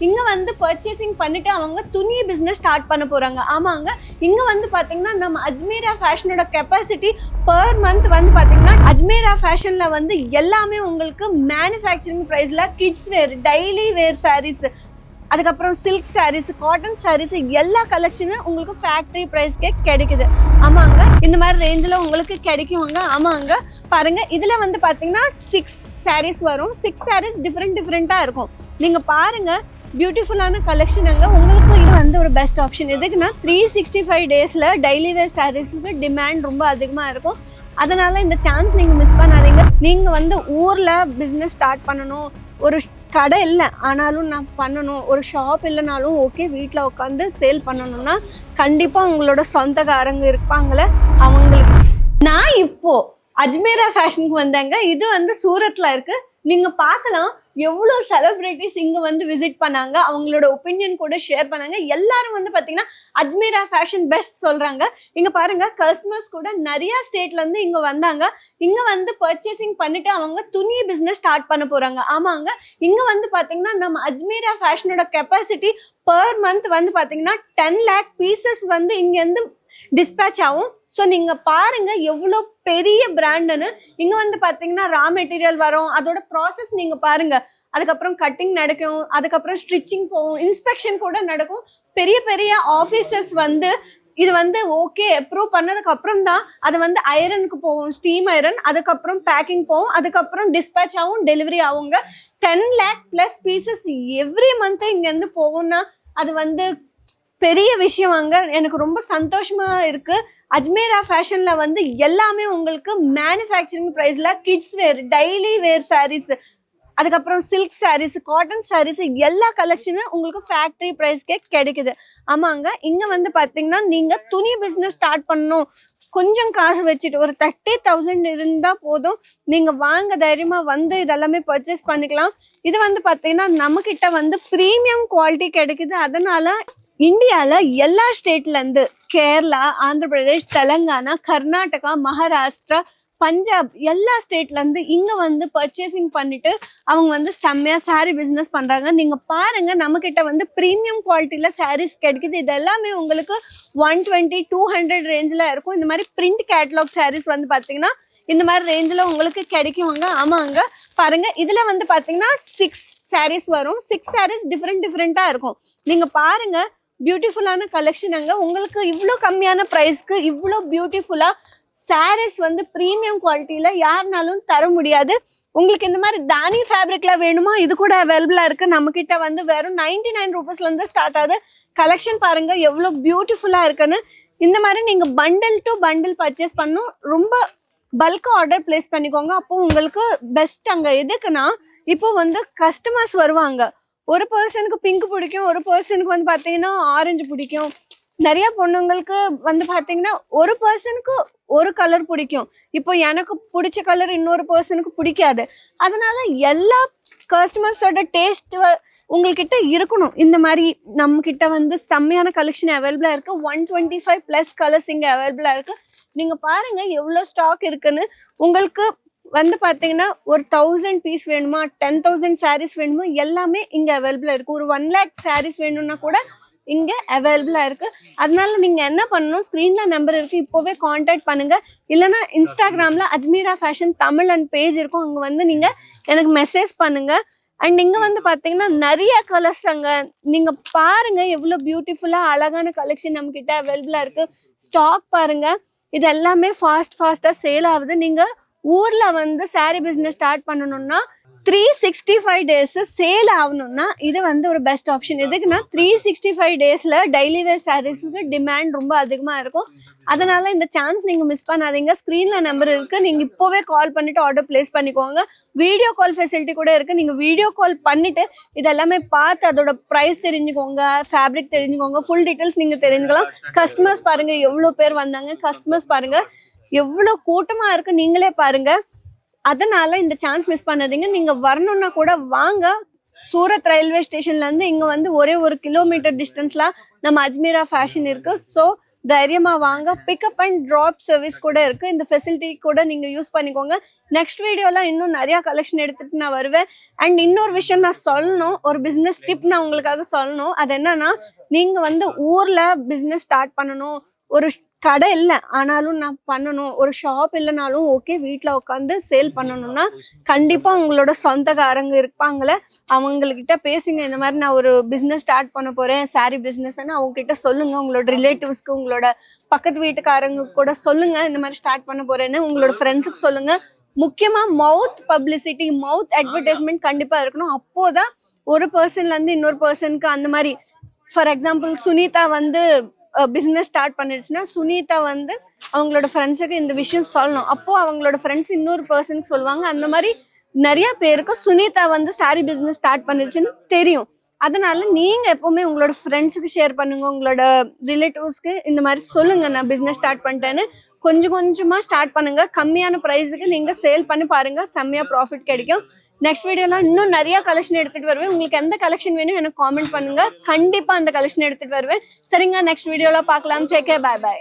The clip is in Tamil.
இங்க வந்து பர்ச்சேசிங் பண்ணிட்டு அவங்க துணி பிசினஸ் ஸ்டார்ட் பண்ண போறாங்க. ஆமாங்க, இங்க வந்து பாத்தீங்கன்னா நம்ம அஜ்மீரா ஃபேஷனோட கெப்பாசிட்டி பர் மந்த் வந்து பாத்தீங்கன்னா அஜ்மீரா ஃபேஷன்ல வந்து எல்லாமே உங்களுக்கு மேனுஃபேக்சரிங் பிரைஸ்ல kids wear, daily wear saris, அதுக்கப்புறம் சில்க் சாரீஸ், காட்டன் சாரீஸ் எல்லா கலெக்ஷனும் உங்களுக்கு ஃபேக்டரி ப்ரைஸ்க்கே கிடைக்குது. ஆமாங்க, இந்த மாதிரி ரேஞ்சில் உங்களுக்கு கிடைக்குவாங்க. ஆமாங்க, பாருங்க இதில் வந்து பார்த்தீங்கன்னா 6 சாரீஸ் வரும். 6 சாரீஸ் டிஃப்ரெண்ட்டாக இருக்கும். நீங்கள் பாருங்க, பியூட்டிஃபுல்லான கலெக்ஷன் அங்கே உங்களுக்கு. இது வந்து ஒரு பெஸ்ட் ஆப்ஷன். எதுக்குன்னா 365 டேஸில் டெய்லி வேர் சாரீஸுக்கு டிமாண்ட் ரொம்ப அதிகமாக இருக்கும். அதனால் இந்த சான்ஸ் நீங்கள் மிஸ் பண்ணாதீங்க. நீங்கள் வந்து ஊரில் பிஸ்னஸ் ஸ்டார்ட் பண்ணணும், ஒரு கடை இல்லை ஆனாலும் நான் பண்ணணும், ஒரு ஷாப் இல்லைனாலும் ஓகே, வீட்டில் உட்காந்து சேல் பண்ணணும்னா கண்டிப்பாக உங்களோட சொந்தக்காரங்க இருப்பாங்களே அவங்களுக்கு. நான் இப்போ அஜ்மீரா ஃபேஷனுக்கு வந்தாங்க. இது வந்து சூரத்தில் இருக்குது. நீங்கள் பார்க்கலாம் எவ்வளோ செலிப்ரிட்டிஸ் இங்கே வந்து விசிட் பண்ணாங்க, அவங்களோட ஒப்பீனியன் கூட ஷேர் பண்ணாங்க. எல்லாரும் வந்து பார்த்தீங்கன்னா அஜ்மீரா ஃபேஷன் பெஸ்ட் சொல்கிறாங்க. இங்கே பாருங்கள், கஸ்டமர்ஸ் கூட நிறையா ஸ்டேட்லேருந்து இங்கே வந்தாங்க. இங்கே வந்து பர்ச்சேசிங் பண்ணிவிட்டு அவங்க துணி பிஸ்னஸ் ஸ்டார்ட் பண்ண போகிறாங்க. ஆமாங்க, இங்கே வந்து பார்த்தீங்கன்னா நம்ம அஜ்மீரா ஃபேஷனோட கெப்பாசிட்டி பர் மந்த் வந்து பார்த்தீங்கன்னா 10 lakh பீசஸ் வந்து இங்கேருந்து டிஸ்பேச் ஆகும். ஸோ நீங்கள் பாருங்கள் எவ்வளோ பெரிய பிராண்டுன்னு. இங்கே வந்து பார்த்தீங்கன்னா ரா மெட்டீரியல் வரும், அதோட ப்ராசஸ் நீங்கள் பாருங்கள். அதுக்கப்புறம் கட்டிங் நடக்கும், அதுக்கப்புறம் ஸ்டிச்சிங் போகும், இன்ஸ்பெக்ஷன் கூட நடக்கும். பெரிய பெரிய ஆஃபீஸர்ஸ் வந்து இது வந்து ஓகே அப்ரூவ் பண்ணதுக்கு அப்புறம் தான் அது வந்து ஐரனுக்கு போகும், ஸ்டீம் ஐரன், அதுக்கப்புறம் பேக்கிங் போகும், அதுக்கப்புறம் டிஸ்பேச் ஆகும், டெலிவரி ஆகுங்க. 10 lakh plus pieces every month இங்கேருந்து போகும்னா அது வந்து பெரிய விஷயம். அங்கே எனக்கு ரொம்ப சந்தோஷமா இருக்கு. அஜ்மீரா ஃபேஷன்ல வந்து எல்லாமே உங்களுக்கு மேனுஃபேக்சரிங் ப்ரைஸ்ல kids wear, daily wear saris, அதுக்கப்புறம் சில்க் சாரீஸ், காட்டன் சாரீஸ் எல்லா கலெக்ஷனும் உங்களுக்கு ஃபேக்டரி ப்ரைஸ்க்கே கிடைக்குது. ஆமாங்க, இங்கே வந்து பார்த்தீங்கன்னா நீங்கள் துணி பிஸ்னஸ் ஸ்டார்ட் பண்ணணும், கொஞ்சம் காசு வச்சுட்டு ஒரு 30,000 இருந்தால் போதும், நீங்கள் வாங்க தைரியமாக வந்து இதெல்லாமே பர்ச்சேஸ் பண்ணிக்கலாம். இது வந்து பார்த்தீங்கன்னா நம்மக்கிட்ட வந்து ப்ரீமியம் குவாலிட்டி கிடைக்குது. அதனால இந்தியாவில் எல்லா ஸ்டேட்லேருந்து கேரளா, ஆந்திர பிரதேஷ், தெலங்கானா, கர்நாடகா, மகாராஷ்டிரா, பஞ்சாப் எல்லா ஸ்டேட்லேருந்து இங்கே வந்து பர்ச்சேசிங் பண்ணிட்டு அவங்க வந்து செம்மையாக சாரீ பிஸ்னஸ் பண்ணுறாங்க. நீங்கள் பாருங்கள், நம்மக்கிட்ட வந்து ப்ரீமியம் குவாலிட்டியில் சாரீஸ் கிடைக்குது. இது எல்லாமே உங்களுக்கு 120-200 ரேஞ்சில் இருக்கும். இந்த மாதிரி பிரிண்ட் கேட்லாக் சாரீஸ் வந்து பார்த்தீங்கன்னா இந்த மாதிரி ரேஞ்சில் உங்களுக்கு கிடைக்குவாங்க. ஆமாங்க, பாருங்கள் இதில் வந்து பார்த்தீங்கன்னா 6 சாரீஸ் வரும். 6 சாரீஸ் டிஃப்ரெண்ட்டாக இருக்கும். நீங்கள் பாருங்கள், பியூட்டிஃபுல்லான கலெக்ஷன் அங்கே உங்களுக்கு. இவ்வளோ கம்மியான ப்ரைஸ்க்கு இவ்வளோ பியூட்டிஃபுல்லாக சாரீஸ் வந்து ப்ரீமியம் குவாலிட்டியில் யாருனாலும் தர முடியாது. உங்களுக்கு இந்த மாதிரி தானி ஃபேப்ரிக்கில் வேணுமா, இது கூட அவைலபிளாக இருக்குது. நம்மக்கிட்ட வந்து வெறும் 99 ரூபீஸ்லேருந்து ஸ்டார்ட் ஆகுது. கலெக்ஷன் பாருங்கள் எவ்வளோ பியூட்டிஃபுல்லாக இருக்குன்னு. இந்த மாதிரி நீங்கள் பண்டில் டு பண்டில் பர்ச்சேஸ் பண்ணணும், ரொம்ப பல்காக ஆர்டர் பிளேஸ் பண்ணிக்கோங்க. அப்போ உங்களுக்கு பெஸ்ட். அங்கே எதுக்குன்னா இப்போ வந்து கஸ்டமர்ஸ் வருவாங்க, ஒரு பர்சனுக்கு பிங்க் பிடிக்கும், ஒரு பர்சனுக்கு வந்து பார்த்தீங்கன்னா ஆரஞ்சு பிடிக்கும், நிறைய பொண்ணுங்களுக்கு வந்து பார்த்தீங்கன்னா ஒரு பர்சனுக்கு ஒரு கலர் பிடிக்கும். இப்போ எனக்கு பிடிச்ச கலர் இன்னொரு பர்சனுக்கு பிடிக்காது. அதனால எல்லா கஸ்டமர்ஸோட டேஸ்ட் உங்கள்கிட்ட இருக்கணும். இந்த மாதிரி நம்மக்கிட்ட வந்து செம்மையான கலெக்ஷன் அவைலபிளாக இருக்குது. 125 ப்ளஸ் கலர்ஸ் இங்கே அவைலபிளாக இருக்குது. நீங்கள் பாருங்கள் எவ்வளோ ஸ்டாக் இருக்குன்னு. உங்களுக்கு வந்து பார்த்தீங்கன்னா ஒரு 1000 பீஸ் வேணுமா, 10,000 சாரீஸ் வேணுமா, எல்லாமே இங்கே அவைலபிளாக இருக்குது. ஒரு 1 lakh சாரீஸ் வேணும்னா கூட இங்கே அவைலபிளாக இருக்குது. அதனால நீங்கள் என்ன பண்ணணும், ஸ்க்ரீனில் நம்பர் இருக்குது, இப்போவே காண்டாக்ட் பண்ணுங்கள். இல்லைனா இன்ஸ்டாகிராமில் Ajmera fashion Tamil and page இருக்கும், அங்கே வந்து நீங்கள் எனக்கு மெசேஜ் பண்ணுங்கள். அண்ட் இங்கே வந்து பார்த்தீங்கன்னா நிறைய கலர்ஸ் அங்கே நீங்கள் பாருங்கள் எவ்வளோ பியூட்டிஃபுல்லாக அழகான கலெக்ஷன் நம்மக்கிட்ட அவைலபிளாக இருக்குது. ஸ்டாக் பாருங்கள், இது எல்லாமே ஃபாஸ்ட்டாக சேல் ஆகுது. நீங்கள் ஊரில் வந்து சாரீ பிஸ்னஸ் ஸ்டார்ட் பண்ணணும்னா 365 டேஸ் சேல் ஆகணும்னா இது வந்து ஒரு பெஸ்ட் ஆப்ஷன். எதுக்குன்னா 365 டேஸில் டெய்லி வேர் சாரீஸுக்கு டிமாண்ட் ரொம்ப அதிகமாக இருக்கும். அதனால இந்த சான்ஸ் நீங்கள் மிஸ் பண்ணாதீங்க. ஸ்க்ரீனில் நம்பர் இருக்குது, நீங்கள் இப்போவே கால் பண்ணிவிட்டு ஆர்டர் பிளேஸ் பண்ணிக்கோங்க. வீடியோ கால் ஃபெசிலிட்டி கூட இருக்குது. நீங்கள் வீடியோ கால் பண்ணிவிட்டு இதெல்லாமே பார்த்து அதோட ப்ரைஸ் தெரிஞ்சுக்கோங்க, ஃபேப்ரிக் தெரிஞ்சுக்கோங்க, ஃபுல் டீட்டெயில்ஸ் நீங்கள் தெரிஞ்சுக்கலாம். கஸ்டமர்ஸ் பாருங்கள் எவ்வளோ பேர் வந்தாங்க, கஸ்டமர்ஸ் பாருங்கள் எவ்வளோ கூட்டமாக இருக்குது, நீங்களே பாருங்கள். அதனால இந்த சான்ஸ் மிஸ் பண்ணாதீங்க. நீங்கள் வரணுன்னா கூட வாங்க. சூரத் ரயில்வே ஸ்டேஷன்லேருந்து இங்கே வந்து ஒரே 1 கிலோமீட்டர் டிஸ்டன்ஸில் நம்ம அஜ்மீரா ஃபேஷன் இருக்குது. ஸோ தைரியமா வாங்க. பிக்கப் அண்ட் ட்ராப் சர்வீஸ் கூட இருக்கு. இந்த ஃபெசிலிட்டி கூட நீங்க யூஸ் பண்ணிக்கோங்க. நெக்ஸ்ட் வீடியோல இன்னும் நிறைய கலெக்ஷன் எடுத்துட்டு நான் வருவேன். அண்ட் இன்னொரு விஷயம் நான் சொல்லணும், ஒரு பிசினஸ் டிப் நான் உங்களுக்காக சொல்லணும். அது என்னன்னா, நீங்க வந்து ஊர்ல பிசினஸ் ஸ்டார்ட் பண்ணணும், ஒரு கடை இல்லை ஆனாலும் நான் பண்ணணும், ஒரு ஷாப் இல்லைனாலும் ஓகே, வீட்டில் உட்காந்து சேல் பண்ணணும்னா கண்டிப்பா உங்களோட சொந்தக்காரங்க இருப்பாங்களே, அவங்கக்கிட்ட பேசுங்க. இந்த மாதிரி நான் ஒரு பிஸ்னஸ் ஸ்டார்ட் பண்ண போறேன், சாரி பிஸ்னஸ்ன்னு அவங்க கிட்ட சொல்லுங்க. உங்களோட ரிலேட்டிவ்ஸ்க்கு, உங்களோட பக்கத்து வீட்டுக்காரங்க கூட சொல்லுங்க இந்த மாதிரி ஸ்டார்ட் பண்ண போறேன்னு. உங்களோட ஃப்ரெண்ட்ஸுக்கு சொல்லுங்க. முக்கியமா மவுத் பப்ளிசிட்டி, மவுத் அட்வர்டைஸ்மெண்ட் கண்டிப்பா இருக்கணும். அப்போதான் ஒரு பர்சன்ல இருந்து இன்னொரு பர்சனுக்கு அந்த மாதிரி, ஃபார் எக்ஸாம்பிள் சுனிதா வந்து பிஸ்னஸ் ஸ்டார்ட் பண்ணிடுச்சுன்னா சுனிதா வந்து அவங்களோட ஃப்ரெண்ட்ஸுக்கு இந்த விஷயம் சொல்லணும். அப்போ அவங்களோட ஃப்ரெண்ட்ஸ் இன்னொரு பர்சனுக்கு சொல்லுவாங்க. அந்த மாதிரி நிறைய பேருக்கு சுனிதா வந்து சாரி பிஸ்னஸ் ஸ்டார்ட் பண்ணிடுச்சுன்னு தெரியும். அதனால நீங்க எப்பவுமே உங்களோட ஃப்ரெண்ட்ஸுக்கு ஷேர் பண்ணுங்க, உங்களோட ரிலேட்டிவ்ஸ்க்கு இந்த மாதிரி சொல்லுங்க நான் பிஸ்னஸ் ஸ்டார்ட் பண்ணிட்டேன்னு. கொஞ்சம் கொஞ்சமா ஸ்டார்ட் பண்ணுங்க. கம்மியான ப்ரைஸுக்கு நீங்க சேல் பண்ணி பாருங்க, செம்மையா ப்ராஃபிட் கிடைக்கும். நெக்ஸ்ட் வீடியோல இன்னும் நிறைய கலெக்ஷன் எடுத்துட்டு வருவேன். உங்களுக்கு எந்த கலெக்ஷன் வேணும் எனக்கு காமெண்ட் பண்ணுங்க, கண்டிப்பா அந்த கலெக்ஷன் எடுத்துட்டு வருவேன். சரிங்க, நெக்ஸ்ட் வீடியோல பார்க்கலாம். Take care, bye by.